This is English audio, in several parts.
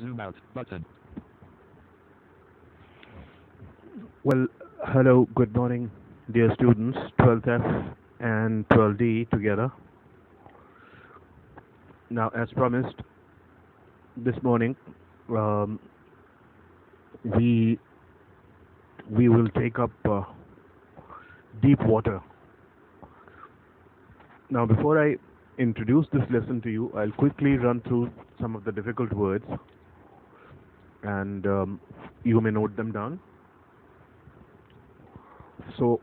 Zoom out button. Well, hello, good morning, dear students, 12th F and 12D together. Now, as promised, this morning um, we we will take up deep water. Now, before I introduce this lesson to you, I'll quickly run through some of the difficult words, and you may note them down. So,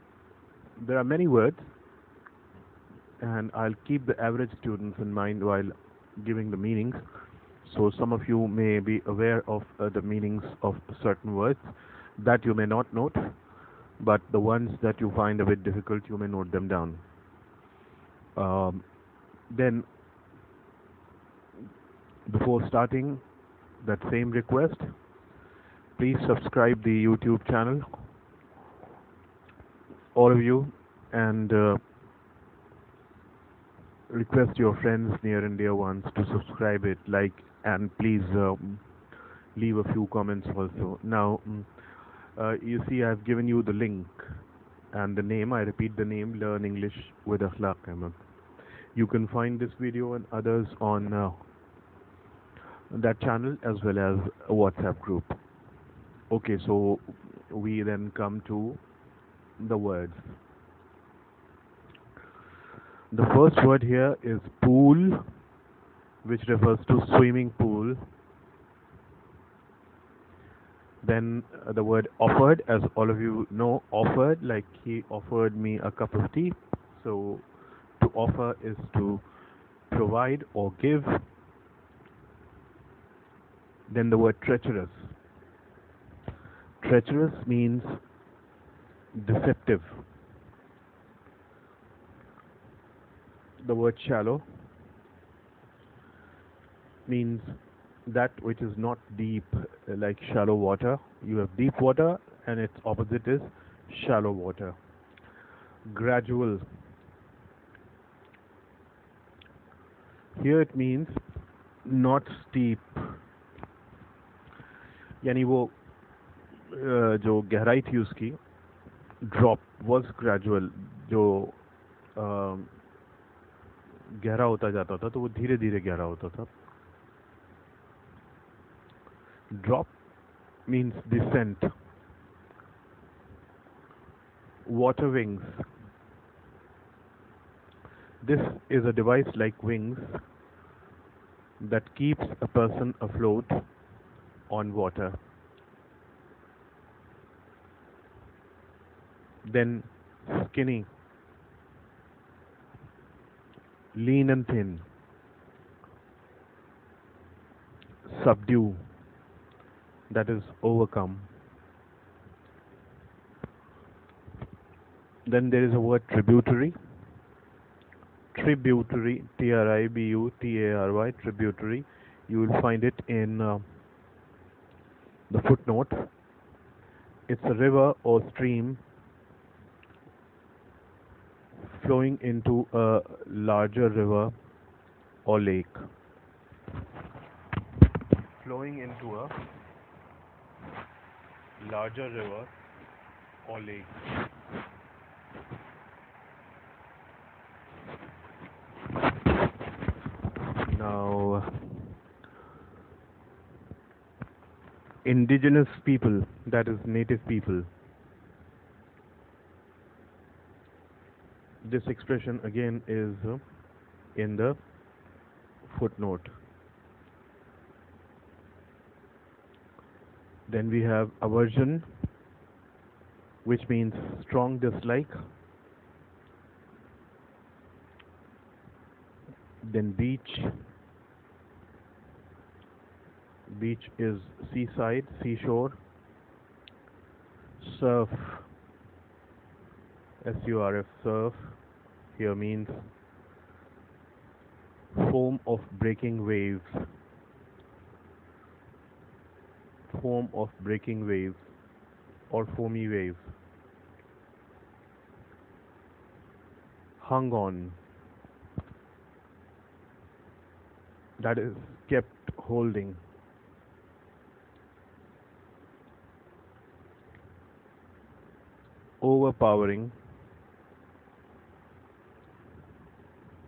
there are many words, and I'll keep the average students in mind while giving the meanings. So some of you may be aware of the meanings of certain words that you may not note, but the ones that you find a bit difficult, you may note them down. Then, before starting, that same request, please subscribe the YouTube channel, all of you, and request your friends, near and dear ones, to subscribe it, like, and please leave a few comments also. Now, you see, I've given you the link and the name. I repeat the name: Learn English with Akhlaq Ahmed. You can find this video and others on that channel as well as a WhatsApp group. Okay, so we then come to the words. The first word here is pool, which refers to swimming pool. Then the word offered, as all of you know, offered, like he offered me a cup of tea. So to offer is to provide or give. Then the word treacherous. Treacherous means deceptive. The word shallow means that which is not deep, like shallow water. You have deep water and its opposite is shallow water. Gradual. Here it means not steep. यानी वो जो गहराई थी उसकी drop was gradual. जो गहरा होता जाता था तो वो धीरे धीरे गहरा होता था. Drop means descent. Water wings. This is a device like wings that keeps a person afloat on water. Then skinny, lean and thin. Subdue, that is overcome. Then there is a word tributary. Tributary, Tributary, tributary. You will find it in the footnote. It's a river or stream flowing into a larger river or lake. Flowing into a larger river or lake. Now, indigenous people, that is native people. This expression again is in the footnote. Then we have aversion, which means strong dislike. Then beach. Beach is seaside, seashore. Surf, surf, surf, here means foam of breaking waves. Foam of breaking waves or foamy waves. Hung on, that is kept holding. overpowering,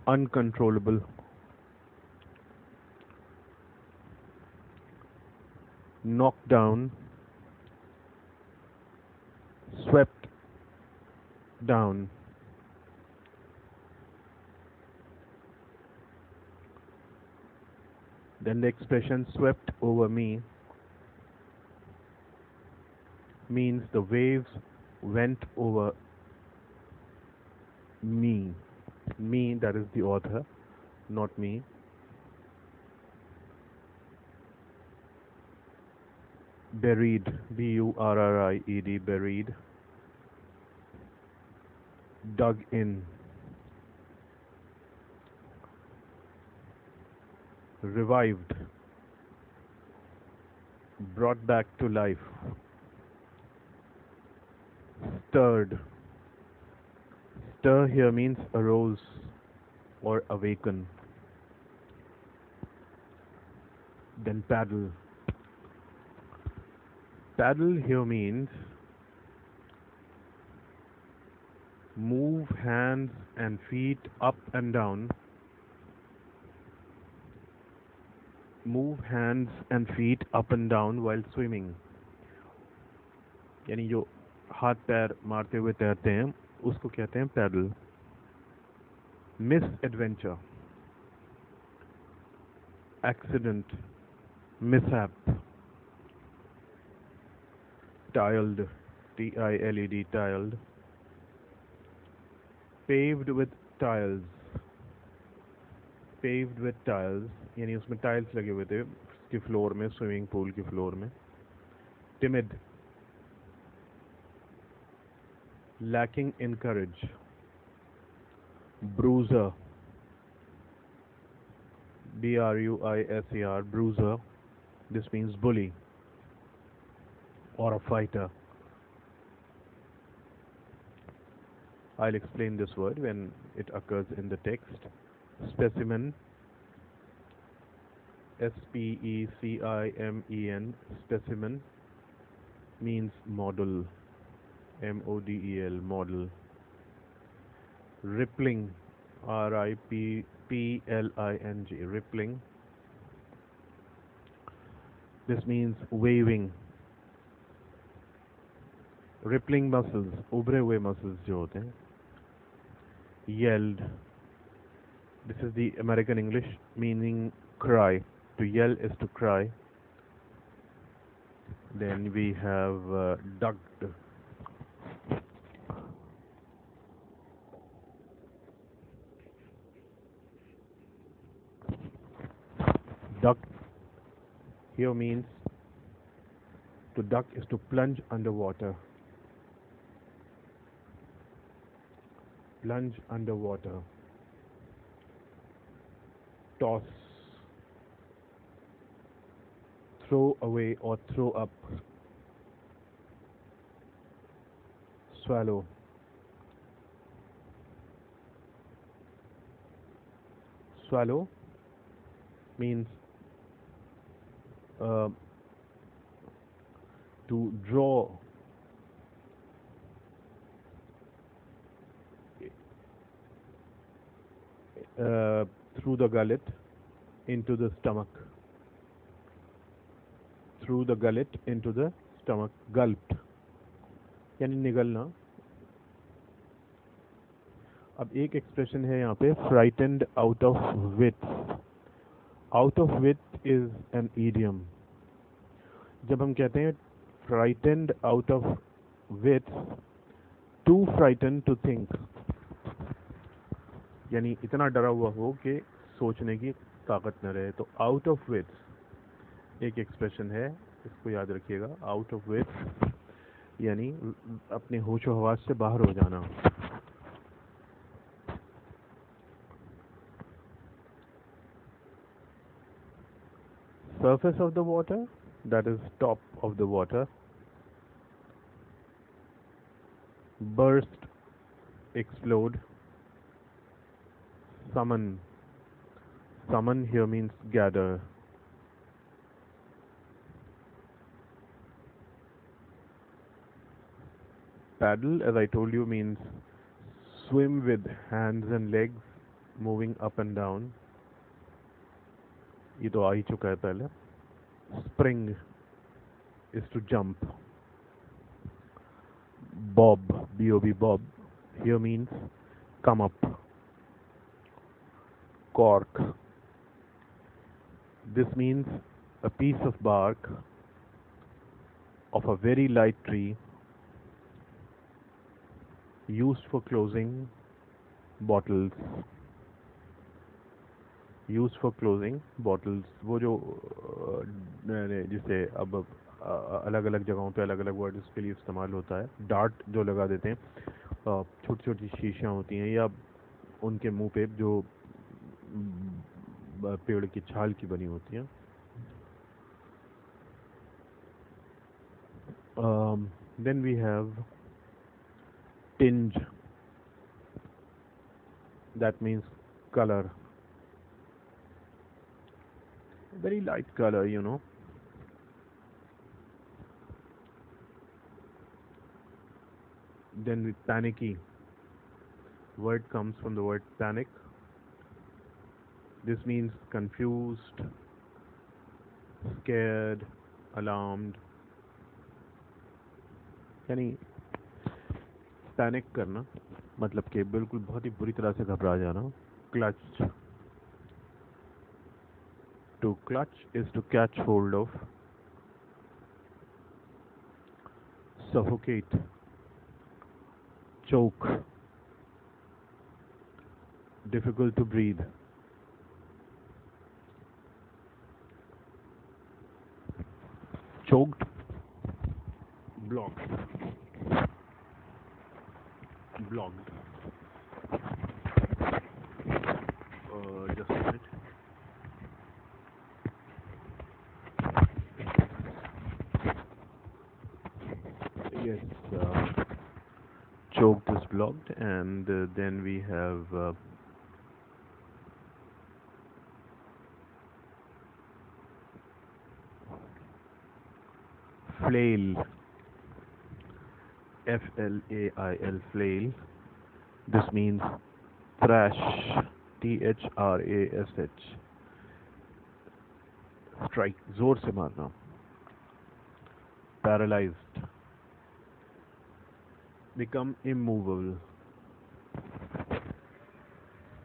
uncontrollable, knocked down, swept down. Then the expression swept over me means the waves went over me. Me, that is the author, not me. Buried, B-U-R-R-I-E-D, buried. Dug in. Revived. Brought back to life. Stirred. Stir here means arose or awaken. Then paddle. Paddle here means move hands and feet up and down. Move hands and feet up and down while swimming. यानी जो हाथ पैर मारते हुए तैरते हैं उसको कहते हैं paddle. Misadventure, accident, mishap. tiled, T-I-L-E-D, tiled. Paved with tiles. Paved with tiles यानी उसमें टाइल्स लगे हुए थे उसकी फ्लोर में, स्विमिंग पूल की फ्लोर में. Timid, lacking in courage. Bruiser, B-R-U-I-S-E-R, bruiser. This means bully or a fighter. I'll explain this word when it occurs in the text. Specimen, S-P-E-C-I-M-E-N, specimen means model, M-O-D-E-L, model. Rippling, R-I-P-P-L-I-N-G, rippling. This means waving. Rippling muscles, उभरे हुए muscles जो होते हैं. Yelled. This is the American English meaning cry. To yell is to cry. Then we have ducked. Duck here means to duck is to plunge underwater. Plunge underwater. Toss. Throw away or throw up. Swallow. Swallow means to draw through the gullet into the stomach. Through the gullet into the stomach. Gulped यानी निगलना. अब एक expression है यहाँ पे frightened out of wits. Out of wit is an idiom. जब हम कहते हैं frightened out of wits, too frightened to think, यानी इतना डरा हुआ हो कि सोचने की ताकत न रहे, तो out of wits एक एक्सप्रेशन है, इसको याद रखिएगा. Out of wits यानी अपने होशो हवास से बाहर हो जाना. Surface of the water, that is top of the water. Burst, explode. Summon. Summon here means gather. Paddle, as I told you, means swim with hands and legs moving up and down. ये तो आ ही चुका है पहले. Spring is to jump. Bob, B-O-B, Bob, here means come up. Cork, this means a piece of bark of a very light tree used for closing bottles. Used for closing bottles. वो जो जिसे अब अलग अलग जगहों पे अलग अलग वर्ड इसके लिए इस्तेमाल होता है. डार्ट जो लगा देते हैं, छोटी छोटी शीशियाँ होती हैं या उनके मुंह पे जो पेड़ की छाल की बनी होती हैं. Then we have tinge. That means color. Very light color, you know. Then with panicky. Word comes from the word panic. This means confused, scared, alarmed. यानी पैनिक करना मतलब कि बिल्कुल बहुत ही बुरी तरह से घबरा जाना. Clutch, to clutch is to catch hold of. Suffocate, choke, difficult to breathe. Choked, blocked, blocked. Just a minute. Yes, choked is blocked, and then we have flail, F-L-A-I-L, flail. This means thrash, T-H-R-A-S-H. Strike, जोर से मारना. Paralyzed, become immovable.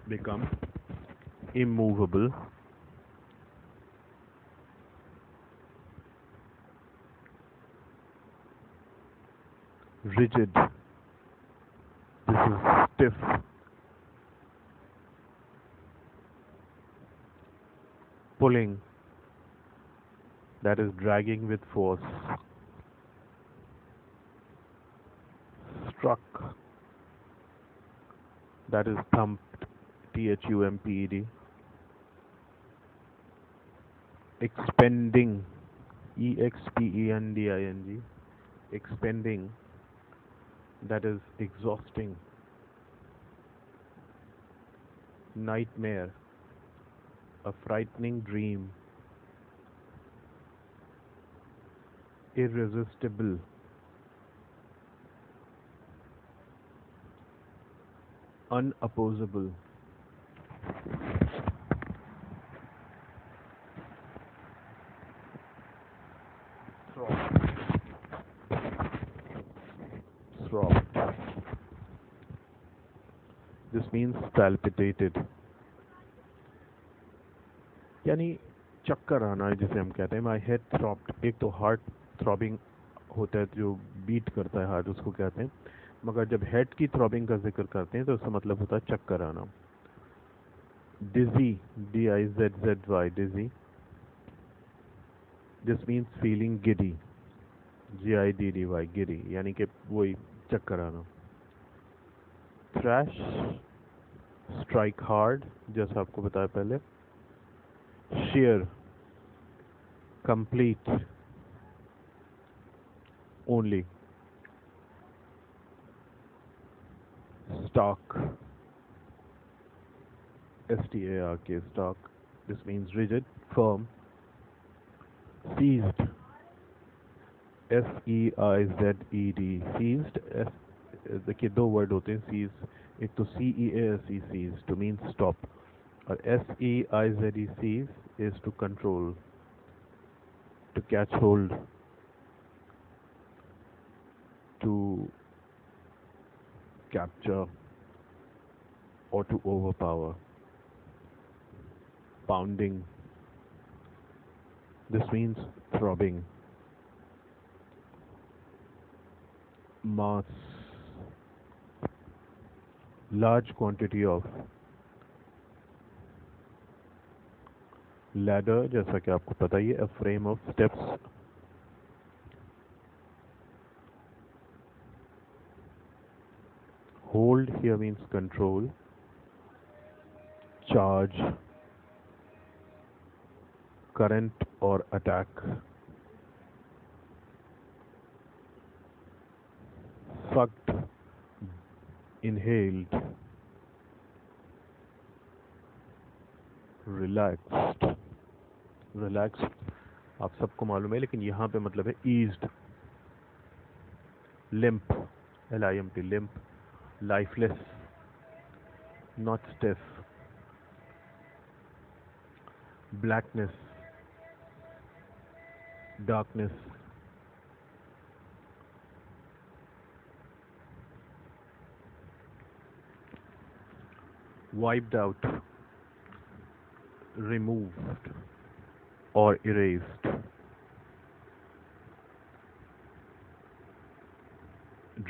Become immovable. Rigid, this is stiff. Pulling, that is dragging with force. Struck, that is thumped, T-H-U-M-P-E-D. Expending, E-X-P-E-N-D-I-N-G. Expending, that is exhausting. Nightmare, a frightening dream. Irresistible, unopposable. Throb, this means palpitated. यानी चक्कर आना है जिसे हम कहते हैं. My head throbbed, एक तो हार्ट थ्रॉबिंग होता है जो बीट करता है हार्ट, उसको कहते हैं. मगर जब हेड की थ्रॉबिंग का जिक्र करते हैं तो उसका मतलब होता है चक्कर आना. Dizzy, D-I-Z-Z-Y, dizzy, this means feeling giddy, G-I-D-D-Y, giddy, यानी कि वही चक्कर आना. थ्रैश, स्ट्राइक हार्ड, जैसा आपको बताया पहले. shear, complete, only. Stark, S-T-A-R-K, stark, this means rigid, firm. Seized, S-E-I-Z-E-D, seized, देखिए दो वर्ड होते हैं सीज, एक तो CEASE cease to mean stop, और SEIZE seize is to control, to catch hold, to capture, or to overpower. Pounding, this means throbbing. Mass, large quantity of. Ladder, जैसा कि आपको पता ही है, a frame of steps. Hold here means control. Charge, current or attack. Sucked, inhaled. Relaxed, relaxed आप सबको मालूम है, लेकिन यहाँ पे मतलब है eased. Limp, LIMP, limp. Lifeless, not stiff. Blackness, darkness. Wiped out, removed or erased.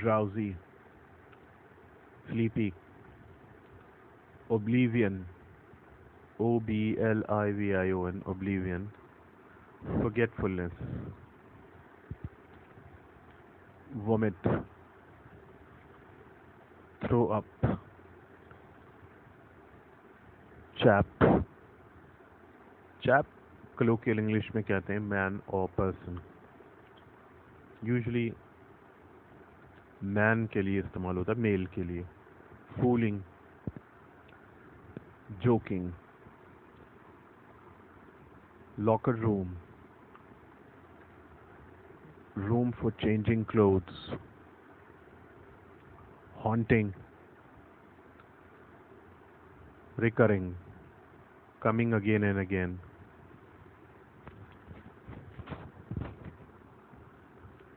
Drowsy, sleepy. Oblivion, OBLIVION, oblivion. Forgetfulness. Vomit, throw up. Chap, chap colloquial English में कहते हैं man or person. Usually man के लिए इस्तेमाल होता है, mail के लिए. Fooling, joking. Locker room, room for changing clothes. Haunting, recurring, coming again and again.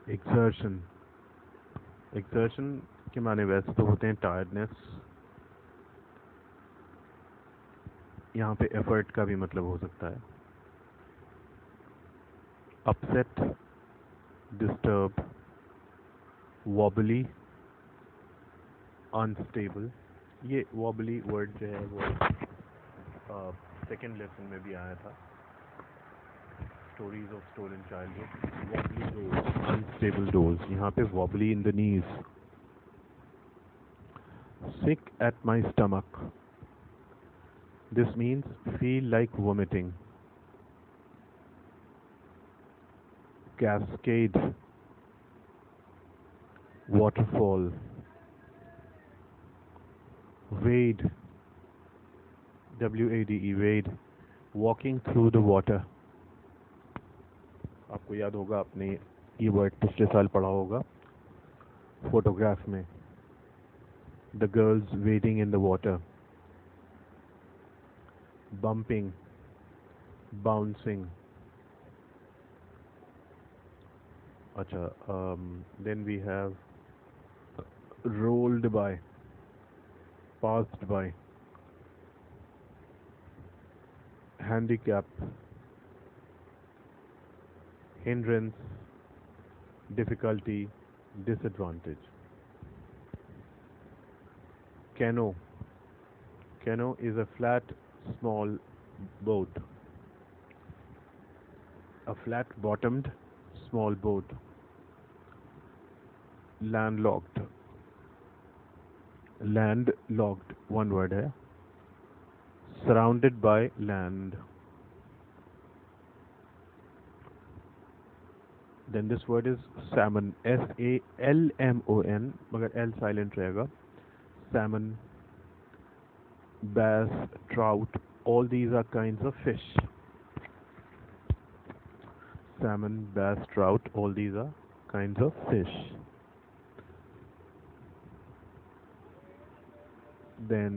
Exertion, exertion के माने वैसे तो होते हैं tiredness, यहाँ पे effort का भी मतलब हो सकता है. Upset, disturb. Wobbly, unstable. ये wobbly word जो है वो सेकेंड लेसन में भी आया था, stories of stolen childhood. Wobbly doors, unstable doors. यहाँ पे wobbly in the knees. Sick at my stomach, this means feel like vomiting. Cascade, waterfall. Wade, WADE, wade. Walking through the water. आपको याद होगा, आपने ये वर्ड पिछले साल पढ़ा होगा फोटोग्राफ में. The girls wading in the water. Bumping, bouncing. अच्छा, then we have rolled by, passed by. Handicap, hindrance, difficulty, disadvantage. Canoe, canoe is a flat, small boat. A flat-bottomed, small boat. Landlocked, landlocked, one word है. Surrounded by land. Then this word is salmon, SALMON, मगर L silent रहेगा. Salmon, bass, trout, all these are kinds of fish. Salmon, bass, trout, all these are kinds of fish. Then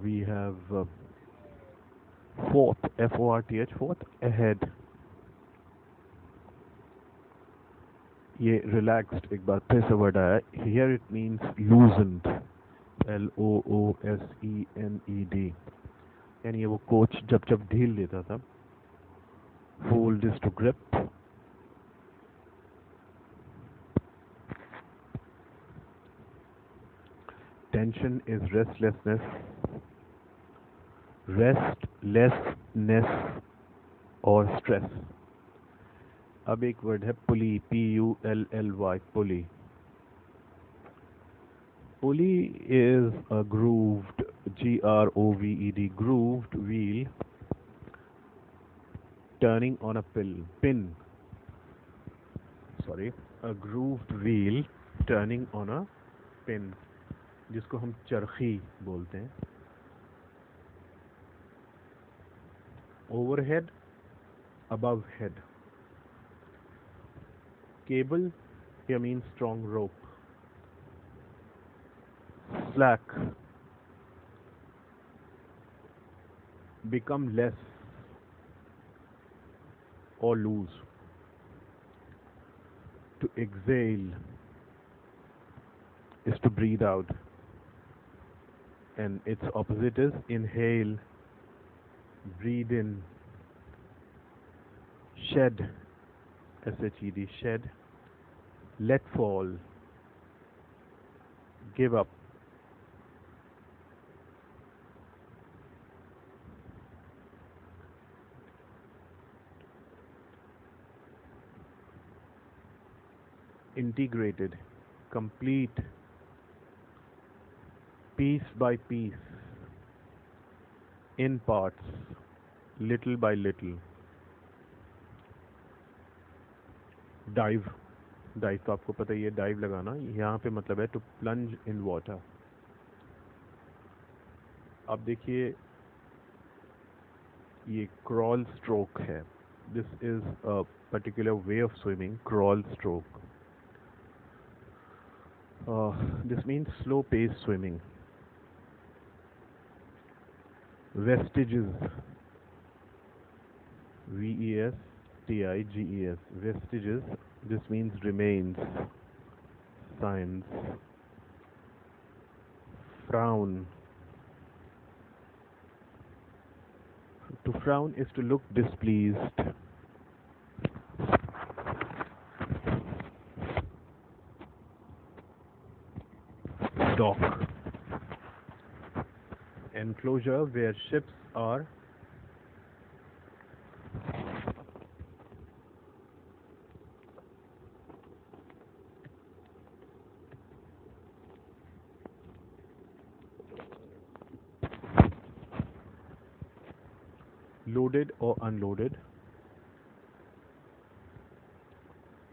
we have fourth, F-O-R-T-H, fourth, ahead. ये relaxed एक बार फिर से word आया. Here it means loosened. L-O-O-S-E-N-E-D. यानी ये वो coach जब जब ढील लेता था. Hold is to grip. Tension is restlessness. Restlessness or stress. अब एक वर्ड है pulley, P-U-L-L-Y, pulley. Pulley is a grooved, G-R-O-V-E-D, grooved wheel turning on a pin. Sorry, a grooved wheel turning on a pin, जिसको हम चरखी बोलते हैं. Overhead, above head. Cable here means strong rope. Slack, become less or loose. To exhale is to breathe out, and its opposite is inhale, breathe in. Shed, S-H-E-D, shed, let fall, give up. Integrated, complete, piece by piece, in parts, little by little. Dive, dive तो आपको पता ही है, dive लगाना. यहाँ पे मतलब है to plunge in water. अब देखिए ये crawl stroke है. This is a particular way of swimming, crawl stroke. This means slow pace swimming. Vestiges, V-E-S-T-I-G-E-S, vestiges, this means remains, signs. Frown, to frown is to look displeased. Dock, enclosure where ships are loaded or unloaded.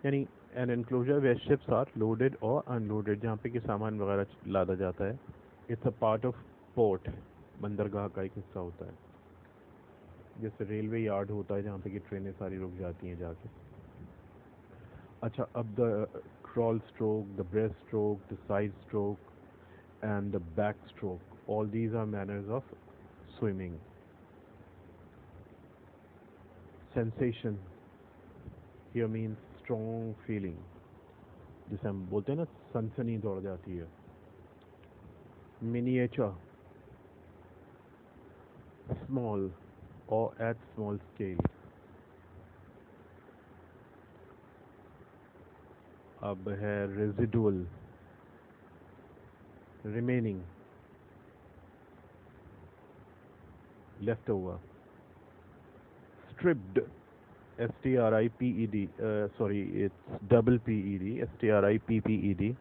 यानी an enclosure where ships are loaded or unloaded, जहाँ पे कि सामान वगैरह लादा जाता है. It's a part of port, बंदरगाह का एक हिस्सा होता है. जैसे रेलवे यार्ड होता है जहाँ पे कि ट्रेनें सारी रुक जाती हैं जाके. अच्छा, अब the crawl stroke, the breast stroke, the side stroke and the back stroke, all these are manners of swimming. Sensation here means strong feeling, जिसे हम बोलते हैं ना सनसनी दौड़ जाती है. Miniature, small or at small scale. अब है residual, remaining, leftover. Stripped, S-T-R-I-P-E-D, sorry, it's double P-E-D, S-T-R-I-P-P-E-D.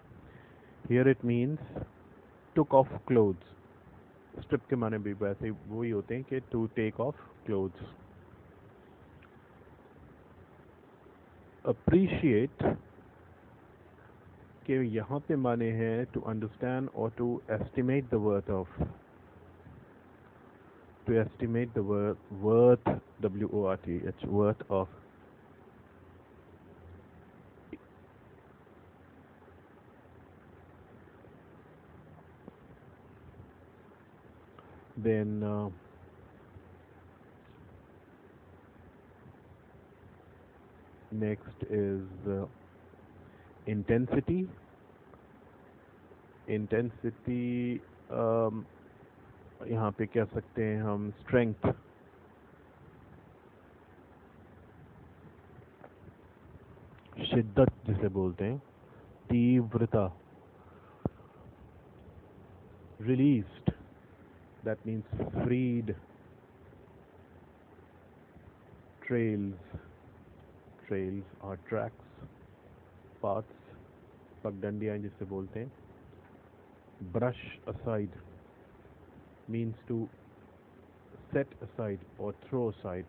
Here it means took off clothes. Strip के माने भी वैसे वही होते हैं कि to take off clothes. Appreciate के यहाँ पे माने हैं to understand or to estimate the worth of. To estimate the worth, W-O-R-T-H, worth of. Then next is intensity. Intensity यहाँ पे कह सकते हैं हम strength. शिद्दत जिसे बोलते हैं, तीव्रता. Released, that means freed. Trails, trails are tracks, paths. पगडंडियाँ जिसे बोलते हैं. Brush aside means to set aside or throw aside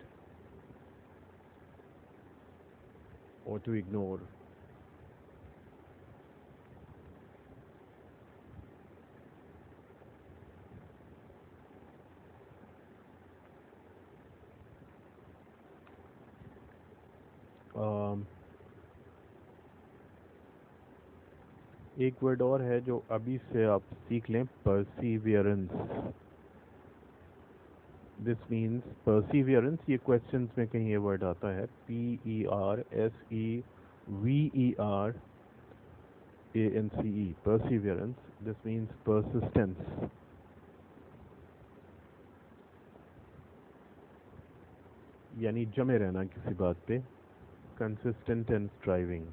or to ignore. एक वर्ड और है जो अभी से आप सीख लें, परसीवियरेंस. This means परसीवियरेंस. ये क्वेश्चंस में कहीं ये वर्ड आता है, PERSEVERANCE. Perseverance. This means persistence. यानी जमे रहना किसी बात पे. Consistent and striving.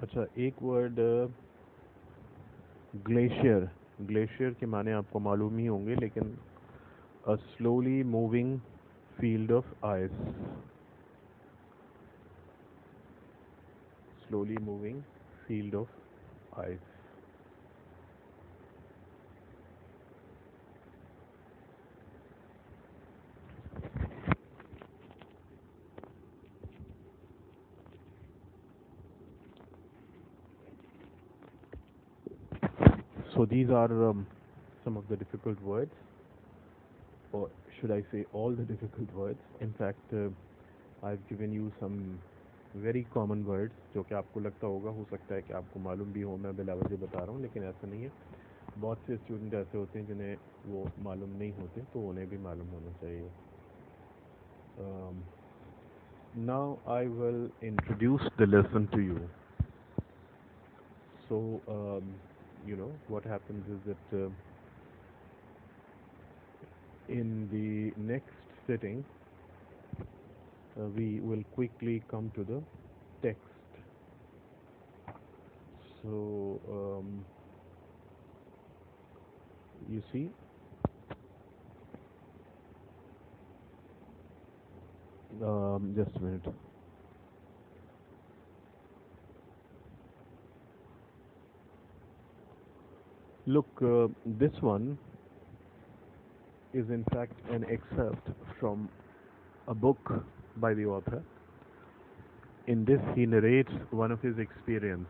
अच्छा, एक वर्ड ग्लेशियर. ग्लेशियर के माने आपको मालूम ही होंगे, लेकिन a slowly moving field of ice. Slowly moving field of ice. So these are some of the difficult words, or should I say all the difficult words. In fact, I've given you some very common words जो कि आपको लगता होगा, हो सकता है कि आपको मालूम भी हो, मैं बिलावज बता रहा हूँ, लेकिन ऐसा नहीं है. बहुत से स्टूडेंट ऐसे होते हैं जिन्हें वो मालूम नहीं होते, तो उन्हें भी मालूम होना चाहिए. Now I will introduce the lesson to you. So what happens is that in the next sitting we will quickly come to the text. So you see, just a minute. Look, this one is in fact an excerpt from a book by the author. In this, he narrates one of his experience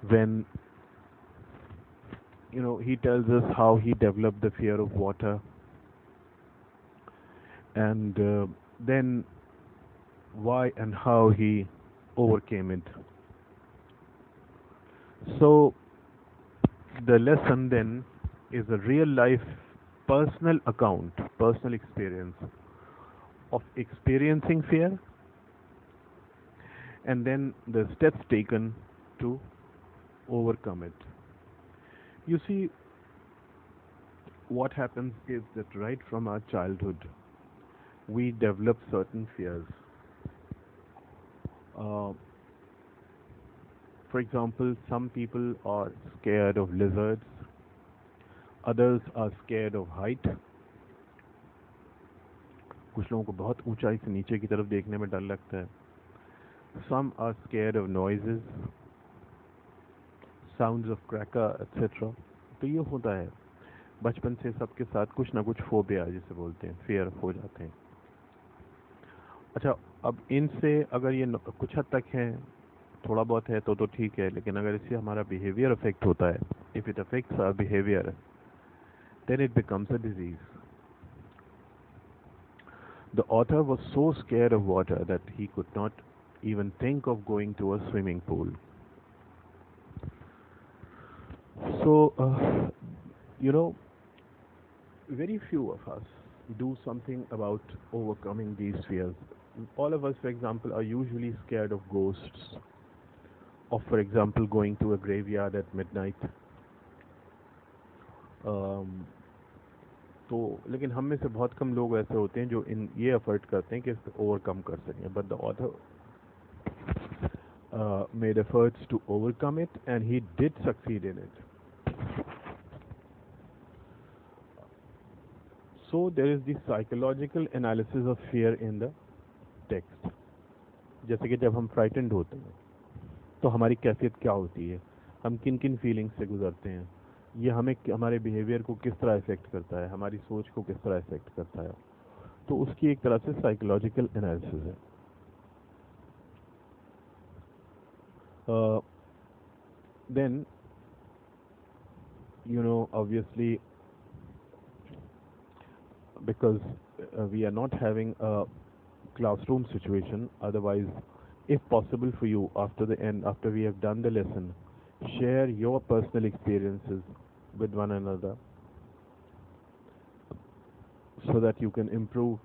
when, he tells us how he developed the fear of water, and then why and how he overcame it. So the lesson then is a real life personal account, personal experience of experiencing fear, and then the steps taken to overcome it. You see, what happens is that right from our childhood, we develop certain fears. For example, some people are scared of lizards, others are scared of height. कुछ लोगों को बहुत ऊंचाई से नीचे की तरफ देखने में डर लगता है. Some are scared of noises, sounds of cracker, etc. तो ये होता है. बचपन से सबके साथ कुछ ना कुछ फोबिया जिसे बोलते हैं, फियर हो जाते हैं. अच्छा, अब इनसे अगर ये कुछ हद तक है, थोड़ा बहुत है तो ठीक है, लेकिन अगर इससे हमारा बिहेवियर अफेक्ट होता है, if it affects our behaviour, then it becomes a disease. The author was so scared of water that he could not even think of going to a swimming pool. So, you know, very few of us do something about overcoming these fears. All of us, for example, are usually scared of ghosts, of, for example, going to a graveyard at midnight. Um, तो लेकिन हम में से बहुत कम लोग ऐसे होते हैं जो इन ये एफर्ट करते हैं कि इसको ओवरकम कर सकें. But the author made efforts to overcome it, and he did succeed in it. So there is the psychological analysis of fear in the text. जैसे कि जब हम फ्राइटेंड होते हैं तो हमारी कैफियत क्या होती है, हम किन किन फीलिंग्स से गुजरते हैं, ये हमें हमारे बिहेवियर को किस तरह इफेक्ट करता है, हमारी सोच को किस तरह इफेक्ट करता है. तो उसकी एक तरह से साइकोलॉजिकल एनालिसिस है. Then, obviously, because we are not having a classroom situation, otherwise, if possible for you, after we have done the lesson, share your personal experiences with one another so that you can improve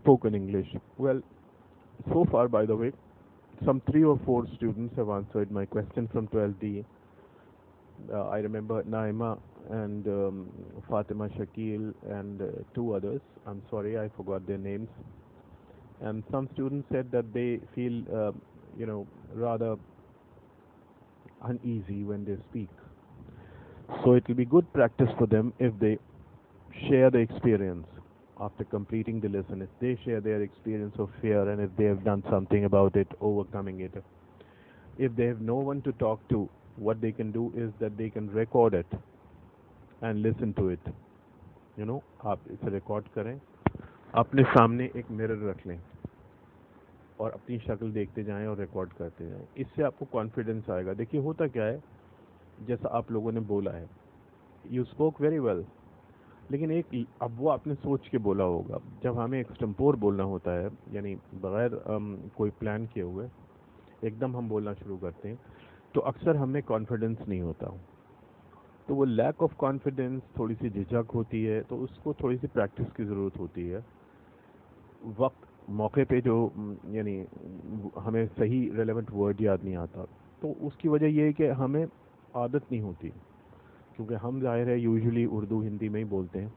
spoken English. Well, so far, by the way, some 3 or 4 students have answered my question from 12D. I remember Naima and Fatima Shakil and 2 others. I'm sorry, I forgot their names. And some students said that they feel, rather uneasy when they speak. So it will be good practice for them if they share the experience after completing the lesson. If they share their experience of fear and if they have done something about it, overcoming it. If they have no one to talk to, what they can do is that they can record it and listen to it. आप इसे record करें, अपने सामने एक mirror रख लें और अपनी शक्ल देखते जाएं और रिकॉर्ड करते जाएं. इससे आपको कॉन्फिडेंस आएगा. देखिए होता क्या है, जैसा आप लोगों ने बोला है, यू स्पोक वेरी वेल, लेकिन अब वो आपने सोच के बोला होगा. जब हमें एक्सटेम्पोर बोलना होता है, यानी बगैर कोई प्लान किए हुए एकदम हम बोलना शुरू करते हैं, तो अक्सर हमें कॉन्फिडेंस नहीं होता. तो वो लैक ऑफ कॉन्फिडेंस, थोड़ी सी झिझक होती है, तो उसको थोड़ी सी प्रैक्टिस की ज़रूरत होती है. वक्त मौके पे जो यानी हमें सही रेलेवेंट वर्ड याद नहीं आता, तो उसकी वजह ये है कि हमें आदत नहीं होती, क्योंकि हम जाहिर है यूजुअली उर्दू हिंदी में ही बोलते हैं,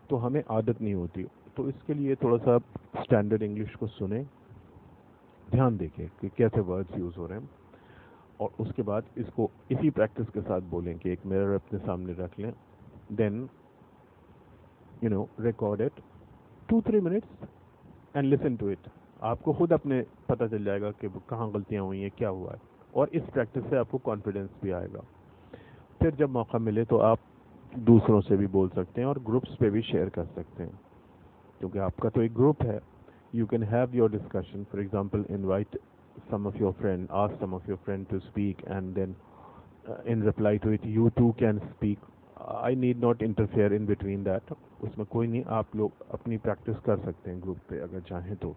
तो हमें आदत नहीं होती. तो इसके लिए थोड़ा सा स्टैंडर्ड इंग्लिश को सुने, ध्यान देखें कि कैसे वर्ड्स यूज़ हो रहे हैं, और उसके बाद इसको इसी प्रैक्टिस के साथ बोलें कि एक मिरर अपने सामने रख लें. Then record it 2-3 minutes and listen to it. आपको खुद अपने पता चल जाएगा कि कहाँ गलतियाँ हुई हैं, क्या हुआ है, और इस प्रैक्टिस से आपको कॉन्फिडेंस भी आएगा. फिर जब मौका मिले तो आप दूसरों से भी बोल सकते हैं और ग्रुप्स पे भी शेयर कर सकते हैं, क्योंकि आपका तो एक ग्रुप है. You can have your discussion. For example, invite some of your friend, ask some of your friend to speak, and then in reply to it you too can speak. I need not interfere in between that. उसमें कोई नहीं, आप लोग अपनी practice कर सकते हैं group पे अगर चाहें तो.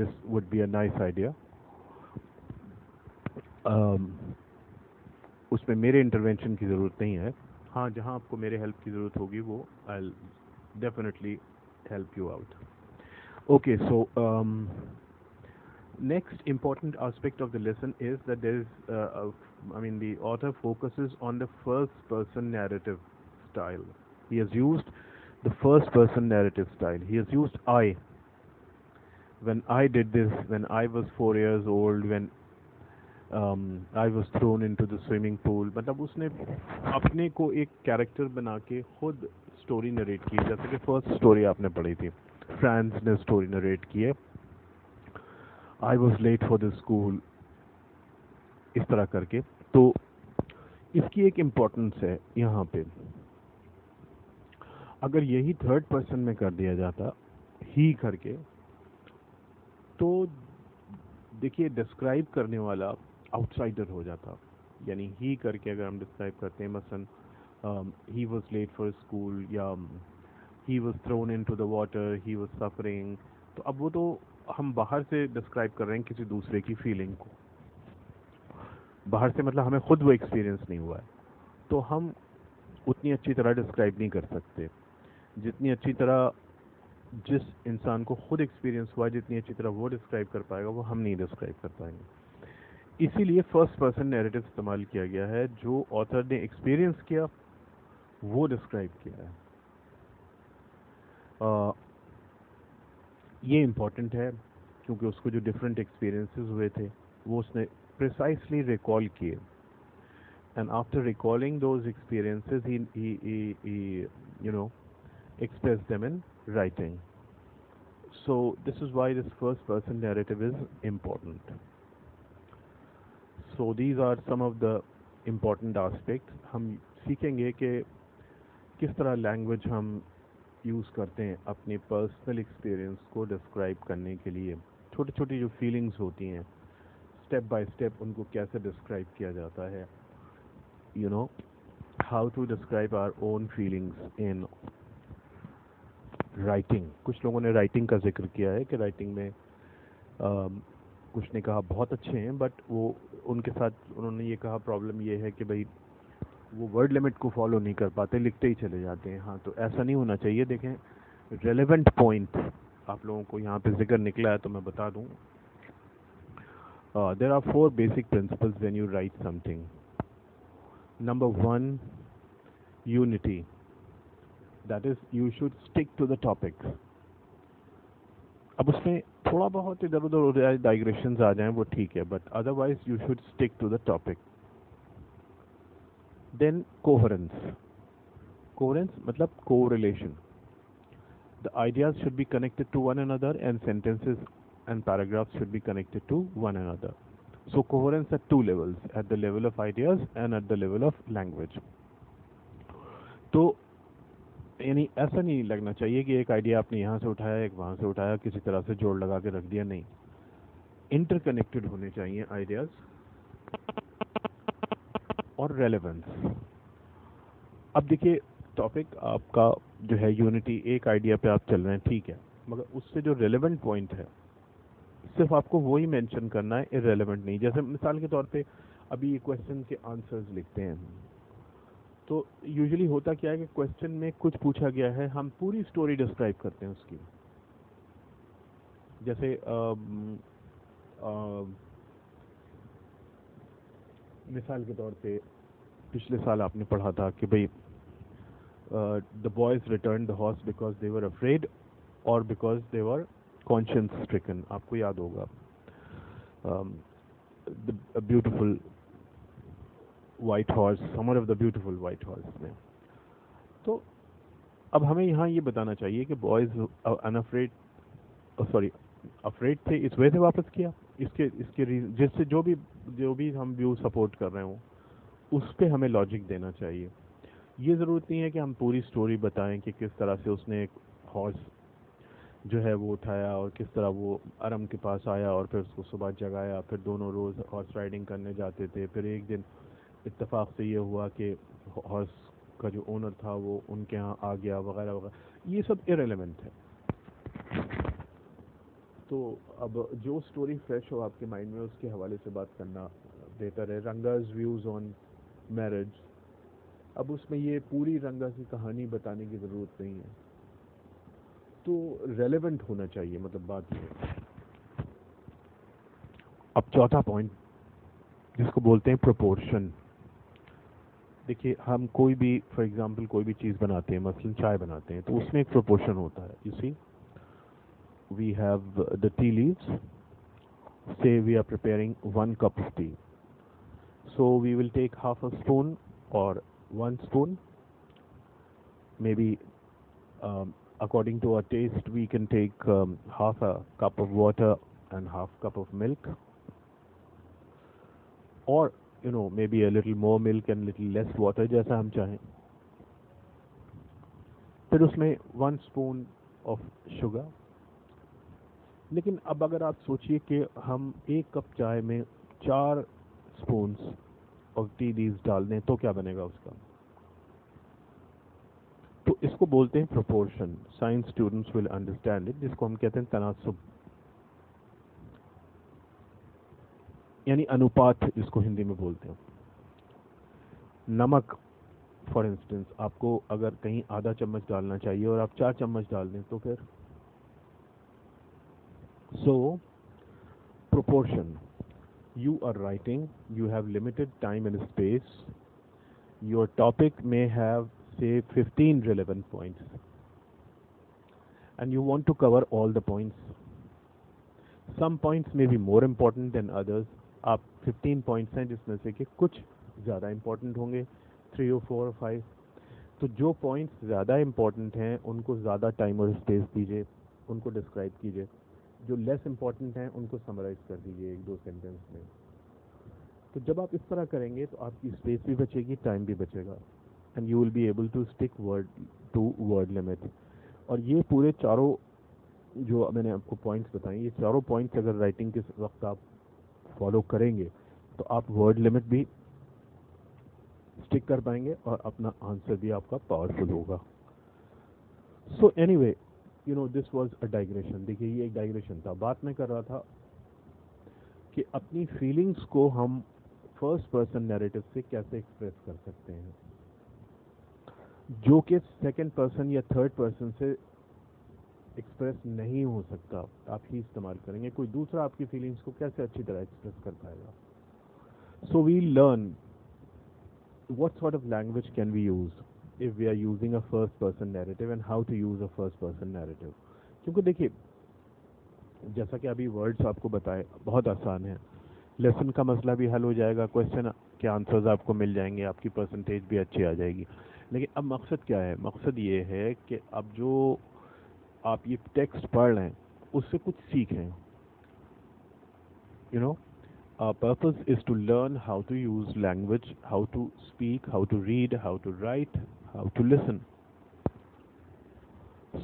This would be a nice idea. उसमें मेरे इंटरवेंशन की ज़रूरत नहीं है. हाँ, जहाँ आपको मेरे हेल्प की ज़रूरत होगी वो I will definitely help you out. Okay, so next important aspect of the lesson is that there is, the author focuses on the first person narrative style. He has used the first person narrative style. He has used I. When I did this, when I was 4 years old, when I was thrown into the swimming pool. मतलब उसने अपने को एक character बना के खुद story narrate की. जैसे कि फर्स्ट स्टोरी आपने पढ़ी थी, फ्रांस ने स्टोरी नरेट की है, I was late for the school, इस तरह करके. तो इसकी एक इम्पोर्टेंस है यहाँ पे. अगर यही थर्ड पर्सन में कर दिया जाता, ही करके, तो देखिए डिस्क्राइब करने वाला आउटसाइडर हो जाता. यानी ही करके अगर हम डिस्क्राइब करते हैं, मसलन he was late for school, या he was thrown into the water, he was suffering, तो अब वो तो हम बाहर से डिस्क्राइब कर रहे हैं किसी दूसरे की फीलिंग को. बाहर से मतलब हमें खुद वो एक्सपीरियंस नहीं हुआ है. तो हम उतनी अच्छी तरह डिस्क्राइब नहीं कर सकते जितनी अच्छी तरह जिस इंसान को खुद एक्सपीरियंस हुआ, जितनी अच्छी तरह वो डिस्क्राइब कर पाएगा वो हम नहीं डिस्क्राइब कर पाएंगे। इसीलिए फर्स्ट पर्सन नैरेटिव इस्तेमाल किया गया है। जो ऑथर ने एक्सपीरियंस किया वो डिस्क्राइब किया है। ये इम्पॉर्टेंट है क्योंकि उसको जो डिफरेंट एक्सपीरियंसेस हुए थे वो उसने प्रिसाइसली रिकॉल किए, and after recalling those experiences he you know expressed them in writing. So this is why this first person narrative is important. So these are some of the important aspects. हम सीखेंगे कि किस तरह language हम use करते हैं अपने personal experience को डिस्क्राइब करने के लिए। छोटी छोटी जो फीलिंग्स होती हैं स्टेप बाय स्टेप उनको कैसे डिस्क्राइब किया जाता है, you know how to describe our own feelings in writing. कुछ लोगों ने राइटिंग का जिक्र किया है कि राइटिंग में कुछ ने कहा बहुत अच्छे हैं, बट वो उनके साथ उन्होंने ये कहा प्रॉब्लम ये है कि भाई वो वर्ड लिमिट को फॉलो नहीं कर पाते, लिखते ही चले जाते हैं। हाँ, तो ऐसा नहीं होना चाहिए। देखें, रेलेवेंट पॉइंट आप लोगों को यहाँ पे जिक्र निकला है तो मैं बता दूँ। There are 4 basic principles when you write something. Number 1, unity. That is, you should stick to the topic. अब उसमें थोड़ा बहुत इधर उधर हो जाए, डाइग्रेशंस आ जाएं, वो ठीक है, but otherwise you should stick to the topic. Then coherence. Coherence मतलब correlation. The ideas should be connected to one another and sentences and paragraphs should be connected to one another. So coherence at 2 levels, at the level of ideas and at the level of language. तो यानी ऐसा नहीं लगना चाहिए कि एक idea आपने यहाँ से उठाया, एक वहाँ से उठाया, किसी तरह से जोड़ लगा के रख दिया। नहीं, इंटरकनेक्टेड होने चाहिए आइडियाज और रेलेवेंस। अब देखिए, टॉपिक आपका जो है यूनिटी, एक आइडिया पे आप चल रहे हैं, ठीक है, मगर उससे जो रेलेवेंट पॉइंट है सिर्फ आपको वही मेंशन करना है, इररेलेवेंट नहीं। जैसे मिसाल के तौर पे अभी ये क्वेश्चन के आंसर्स लिखते हैं, तो यूजुअली होता क्या है कि क्वेश्चन में कुछ पूछा गया है, हम पूरी स्टोरी डिस्क्राइब करते हैं उसकी। जैसे मिसाल के तौर पे पिछले साल आपने पढ़ा था कि भाई the boys return the horse because they were afraid और because they were conscience stricken. आपको याद होगा, the beautiful white horse, summer of the beautiful white horse में। तो अब हमें यहाँ ये बताना चाहिए कि बॉयज अनअफ्रेड, सॉरी अफ्रेड थे, इस वजह से वापस किया। इसके जिससे जो भी हम व्यू सपोर्ट कर रहे हो उस पर हमें लॉजिक देना चाहिए। ये ज़रूरत नहीं है कि हम पूरी स्टोरी बताएं कि किस तरह से उसने एक हॉर्स जो है वो उठाया और किस तरह वो अरम के पास आया और फिर उसको सुबह जगाया, फिर दोनों रोज़ हॉर्स राइडिंग करने जाते थे। फिर एक दिन इत्तेफाक से ये हुआ कि हॉर्स का जो ओनर था वो उनके यहाँ आ गया, वगैरह वगैरह। ये सब इररेलेवेंट है। तो अब जो स्टोरी फ्रेश हो आपके माइंड में उसके हवाले से बात करना बेहतर है। रंगा's व्यूज़ ऑन मैरिज, अब उसमें ये पूरी रंगा की कहानी बताने की ज़रूरत नहीं है, तो रेलेवेंट होना चाहिए, मतलब बात ये। अब चौथा पॉइंट जिसको बोलते हैं प्रोपोर्शन। देखिए, हम कोई भी फॉर एग्जांपल कोई भी चीज़ बनाते हैं, मसलन चाय बनाते हैं, तो उसमें एक प्रोपोर्शन होता है। You see, we have the tea leaves, say we are preparing 1 cup of tea, so we will take half a spoon or 1 spoon, maybe according to our taste we can take half a cup of water and half cup of milk, or maybe a little more milk and little less water, जैसा हम चाहें। फिर उसमें 1 spoon of sugar। लेकिन अब अगर आप सोचिए कि हम 1 कप चाय में 4 स्पून्स ऑफ टी लीव्स डाल दें तो क्या बनेगा उसका। तो इसको बोलते हैं proportion. Science students will understand it, जिसको हम कहते हैं तनासुब, यानी अनुपात जिसको हिंदी में बोलते हैं। नमक फॉर इंस्टेंस आपको अगर कहीं आधा चम्मच डालना चाहिए और आप 4 चम्मच डाल दें तो फिर सो proportion. You are writing, you have limited time and space. Your topic may have, say, 15 relevant points, and you want to cover all the points. Some points may be more important than others. आप 15 points हैं जिसमें से कि कुछ ज़्यादा important होंगे, 3 or 4 or 5. तो जो points ज़्यादा important हैं उनको ज़्यादा time और space दीजिए, उनको describe कीजिए. जो लेस इंपॉर्टेंट हैं उनको समराइज कर दीजिए 1-2 सेंटेंस में. तो जब आप इस तरह करेंगे तो आपकी स्पेस भी बचेगी, टाइम भी बचेगा, and you will be able to stick word to word limit. और ये पूरे चारों जो मैंने आपको पॉइंट्स बताए, ये चारों पॉइंट्स अगर राइटिंग के वक्त आप फॉलो करेंगे तो आप वर्ड लिमिट भी स्टिक कर पाएंगे और अपना आंसर भी आपका पावरफुल होगा. So anyway, you know, this was a digression. देखिए ये एक डाइग्रेशन था. बात मैं कर रहा था कि अपनी फीलिंग्स को हम फर्स्ट पर्सन नैरेटिव से कैसे एक्सप्रेस कर सकते हैं, जो कि सेकंड पर्सन या थर्ड पर्सन से एक्सप्रेस नहीं हो सकता. आप ही इस्तेमाल करेंगे. कोई दूसरा आपकी फीलिंग्स को कैसे अच्छी तरह एक्सप्रेस कर पाएगा. So we learn what sort of language can we use if we are using a first person narrative and how to use a first person narrative. क्योंकि देखिए जैसा कि अभी वर्ड्स आपको बताए बहुत आसान है, लेसन का मसला भी हल हो जाएगा, क्वेश्चन के आंसर्स आपको मिल जाएंगे, आपकी परसेंटेज भी अच्छी आ जाएगी. लेकिन अब मकसद क्या है? मकसद ये है कि अब जो आप ये टेक्स्ट पढ़ रहे हैं उससे कुछ सीखें. You know, our purpose is to learn how to use language, how to speak, how to read, how to write, how to listen.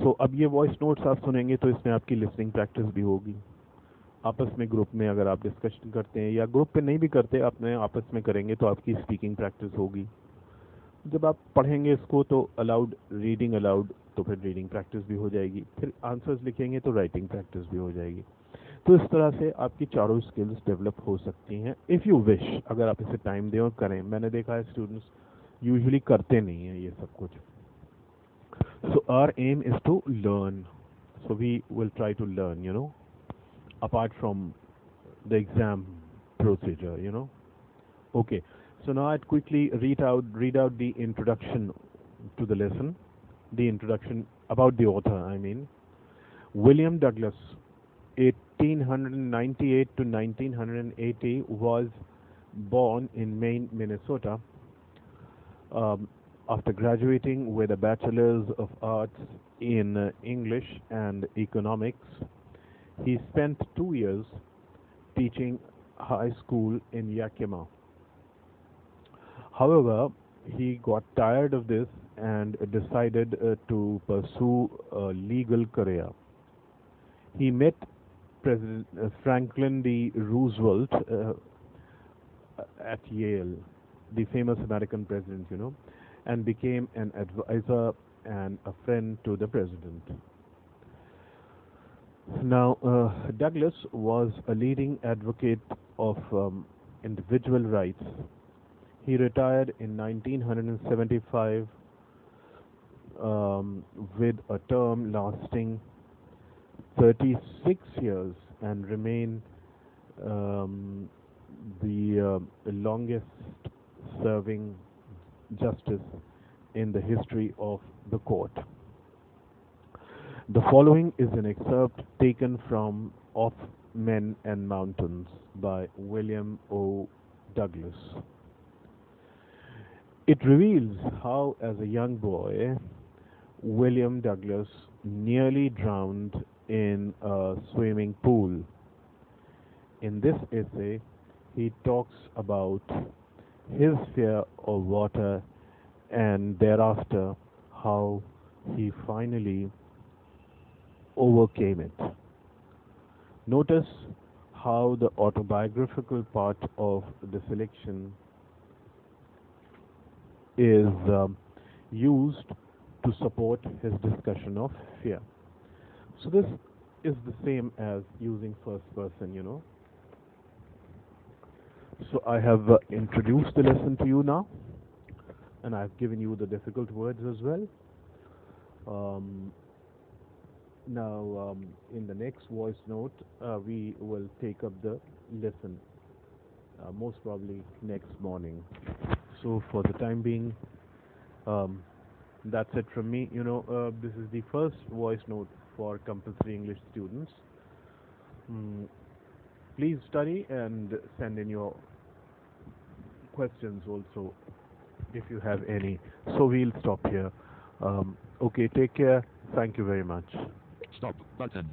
So अब ये वॉइस नोट्स आप सुनेंगे तो इसमें आपकी लिसनिंग प्रैक्टिस भी होगी. आपस में ग्रुप में अगर आप डिस्कशन करते हैं या ग्रुप पे नहीं भी करते, अपने आपस में करेंगे तो आपकी स्पीकिंग प्रैक्टिस होगी. जब आप पढ़ेंगे इसको तो अलाउड रीडिंग अलाउड, तो फिर रीडिंग प्रैक्टिस भी हो जाएगी. फिर आंसर्स लिखेंगे तो राइटिंग प्रैक्टिस भी हो जाएगी. तो इस तरह से आपकी चारों स्किल्स डेवलप हो सकती हैं इफ़ यू विश, अगर आप इसे टाइम दें और करें. मैंने देखा है स्टूडेंट्स यूजुअली करते नहीं हैं ये सब कुछ. So our aim is to learn. So we will try to learn, you know, apart from the exam procedure, you know. Okay, so now I'd quickly read out the introduction to the lesson. The introduction about the author, I mean. William Douglas, 1898 to 1980, was born in Maine, Minnesota. After graduating with a Bachelor's of Arts in English and Economics, he spent 2 years teaching high school in Yakima. However, he got tired of this and decided to pursue a legal career. He met President Franklin D. Roosevelt at Yale, the famous American president, you know, and became an advisor and a friend to the president. Now, Douglas was a leading advocate of individual rights. He retired in 1975 with a term lasting 36 years and remained the longest serving justice in the history of the court. The following is an excerpt taken from Of Men and Mountains by William O. Douglas. It reveals how, as a young boy, William Douglas nearly drowned in a swimming pool. In this essay, he talks about his fear of water and thereafter how he finally overcame it. Notice how the autobiographical part of the selection is used to support his discussion of fear. So this is the same as using first person, you know. So I have introduced the lesson to you now. and I've given you the difficult words as well. Um, Now, in the next voice note, we will take up the lesson, most probably next morning. So, for the time being, um, that's it from me. This is the first voice note for compulsory English students. Mm, please study and send in your questions also if you have any. So, we'll stop here. Okay, take care. Thank you very much. Stop button.